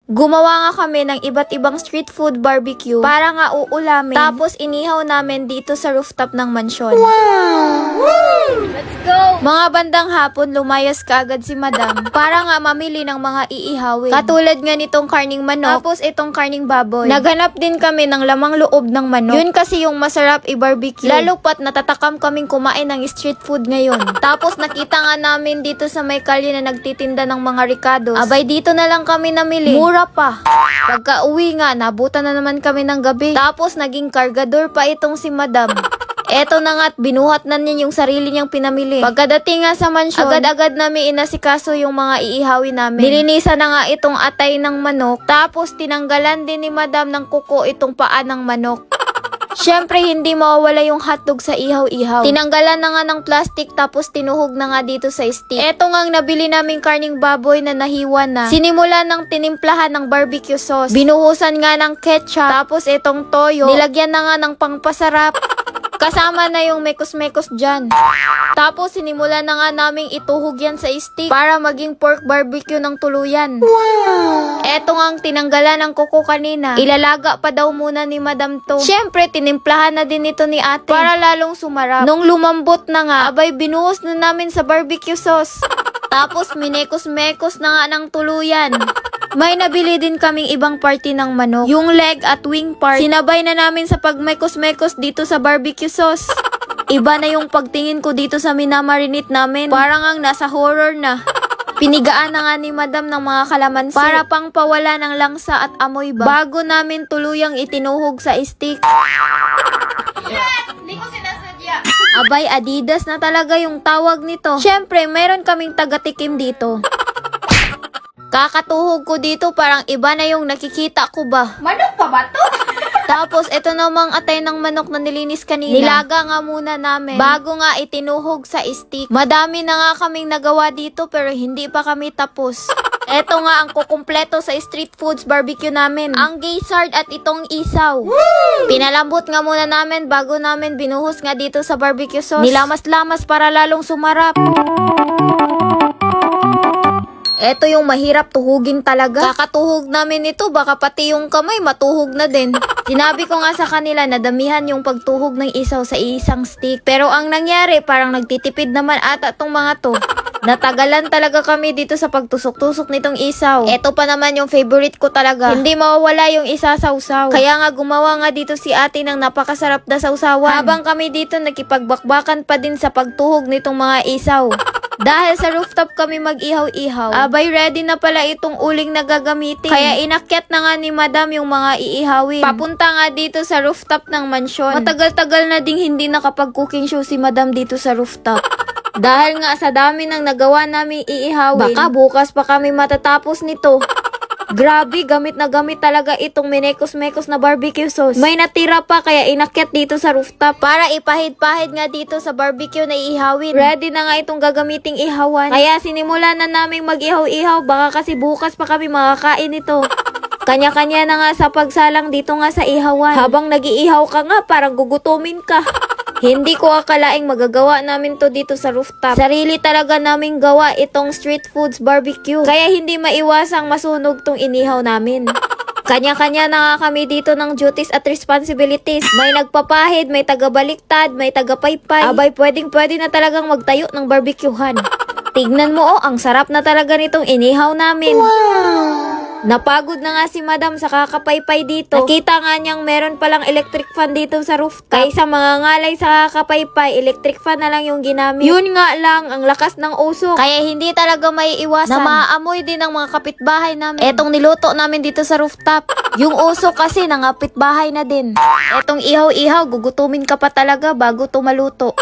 Gumawa nga kami ng iba't ibang street food barbecue para nga uulamin. Tapos inihaw namin dito sa rooftop ng mansyon. Wow! Woo! Let's go! Mga bandang hapon, lumayas kaagad si Madam para nga mamili ng mga iihawin. Katulad nga nitong karning manok, tapos itong karning baboy. Naghanap din kami ng lamang loob ng manok. Yun kasi yung masarap i-barbecue. Lalo pat natatakam kaming kumain ng street food ngayon. Tapos nakita nga namin dito sa may kalye na nagtitinda ng mga ricados. Abay dito na lang kami namili. Mura pa. Pagka uwi nga, nabutan na naman kami ng gabi. Tapos naging kargador pa itong si Madam. Eto na nga't binuhat na niya yung sarili niyang pinamili. Pagkadating nga sa mansyon, agad-agad namin inasikaso yung mga iihawin namin. Nilinisan na nga itong atay ng manok. Tapos tinanggalan din ni Madam ng kuko itong paa ng manok. Syempre, hindi mawawala yung hotdog sa ihaw-ihaw. Tinanggalan na nga ng plastic tapos tinuhog na nga dito sa stick. Eto nga ang nabili naming karning baboy na nahiwa na. Sinimula ng tinimplahan ng barbecue sauce. Binuhusan nga ng ketchup. Tapos itong toyo. Nilagyan na nga ng pangpasarap. Kasama na yung mekos-mekos dyan. Tapos sinimula na nga naming ituhog yan sa stick para maging pork barbecue ng tuluyan. Wow! Eto nga ang tinanggalan ng kuko kanina. Ilalaga pa daw muna ni Madam to. Syempre, tinimplahan na din ito ni ate para lalong sumarap. Nung lumambot na nga, abay binuhos na namin sa barbecue sauce. Tapos minekos-mekos na nga ng tuluyan. May nabili din kaming ibang party ng manok. Yung leg at wing part, sinabay na namin sa pagmekos-mekos dito sa barbecue sauce. Iba na yung pagtingin ko dito sa minamarinate namin. Parang ang nasa horror na. Pinigaan na nga ni Madam ng mga kalamansi para pang pawala ng langsa at amoy ba. Bago namin tuluyang itinuhog sa stick. Hindi ko sinasadya. Abay, Adidas na talaga yung tawag nito. Syempre, meron kaming taga-tikim dito. Kakatuhog ko dito, parang iba na yung nakikita ko ba. Manok pa ba to? Tapos, ito namang atay ng manok na nilinis kanina. Nilaga nga muna namin bago nga itinuhog sa stick. Madami na nga kaming nagawa dito pero hindi pa kami tapos. Ito nga ang kukumpleto sa street foods barbecue namin. Ang gizzard at itong isaw. Woo! Pinalambot nga muna namin bago namin binuhos nga dito sa barbecue sauce. Nilamas-lamas para lalong sumarap. Eto yung mahirap tuhugin talaga. Kakatuhog namin ito, baka pati yung kamay matuhog na din. Sinabi ko nga sa kanila na damihan yung pagtuhog ng isaw sa isang stick. Pero ang nangyari, parang nagtitipid naman ata tong mga to. Natagalan talaga kami dito sa pagtusok-tusok nitong isaw. Eto pa naman yung favorite ko talaga. Hindi mawawala yung isa sausaw. Kaya nga gumawa nga dito si ate ng napakasarap na sausawan. Habang kami dito nakipagbakbakan pa din sa pagtuhog nitong mga isaw. Dahil sa rooftop kami mag-ihaw-ihaw, abay ready na pala itong uling na gagamitin. Kaya inakyat na nga ni Madam yung mga iihawin. Papunta nga dito sa rooftop ng mansyon. Matagal-tagal na ding hindi nakapag-cooking show si Madam dito sa rooftop. Dahil nga sa dami ng nagawa naming iihawin, baka bukas pa kami matatapos nito. Grabe, gamit na gamit talaga itong minekos-mekos na barbecue sauce. May natira pa kaya inakyat dito sa rooftop para ipahid-pahid nga dito sa barbecue na iihawin. Ready na nga itong gagamiting ihawan. Kaya sinimula na naming mag-ihaw-ihaw, baka kasi bukas pa kami makakain ito. Kanya-kanya na nga sa pagsalang dito nga sa ihawan. Habang nag-iihaw ka nga, parang gugutumin ka. Hindi ko akalaing magagawa namin to dito sa rooftop. Sarili talaga naming gawa itong street foods barbecue. Kaya hindi maiwasang masunog tong inihaw namin. Kanya-kanya na nga kami dito ng duties at responsibilities. May nagpapahid, may tagabaliktad, may tagapaypay. Abay, pwedeng-pwede na talagang magtayo ng barbecuehan. Tignan mo ang sarap na talaga nitong inihaw namin. Wow! Napagod na nga si Madam sa kakapaypay dito. Nakita nga niyang meron palang electric fan dito sa rooftop. Kaysa mga ngalay sa kakapaypay, electric fan na lang yung ginamit. Yun nga lang, ang lakas ng usok. Kaya hindi talaga may iwasan na maaamoy din ng mga kapitbahay namin. Etong niluto namin dito sa rooftop. Yung usok kasi nangapit bahay na din. Etong ihaw-ihaw, gugutumin ka pa talaga bago tumaluto.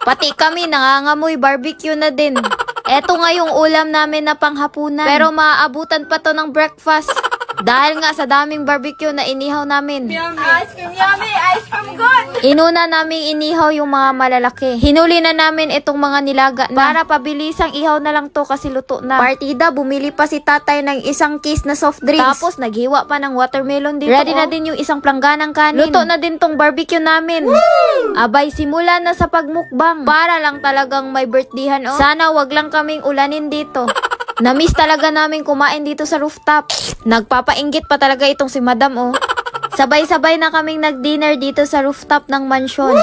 Pati kami nangangamoy barbecue na din. Eto nga yung ulam namin na panghapunan. Pero maaabutan pa to ng breakfast. Dahil nga sa daming barbecue na inihaw namin. Ice cream yummy! Ice cream good! Inuna namin inihaw yung mga malalaki. Hinuli na namin itong mga nilaga na. Para pabilisang ihaw na lang to kasi luto na. Partida, bumili pa si tatay ng isang case na soft drinks. Tapos naghiwa pa ng watermelon dito. Ready na din yung isang plangganang kanin. Luto na din tong barbecue namin. Woo! Abay, simula na sa pagmukbang. Para lang talagang may birthdayhan. Sana wag lang kaming ulanin dito. Namiss talaga namin kumain dito sa rooftop. Nagpapainggit pa talaga itong si Madam, oh. Sabay-sabay na kaming nag-dinner dito sa rooftop ng mansyon.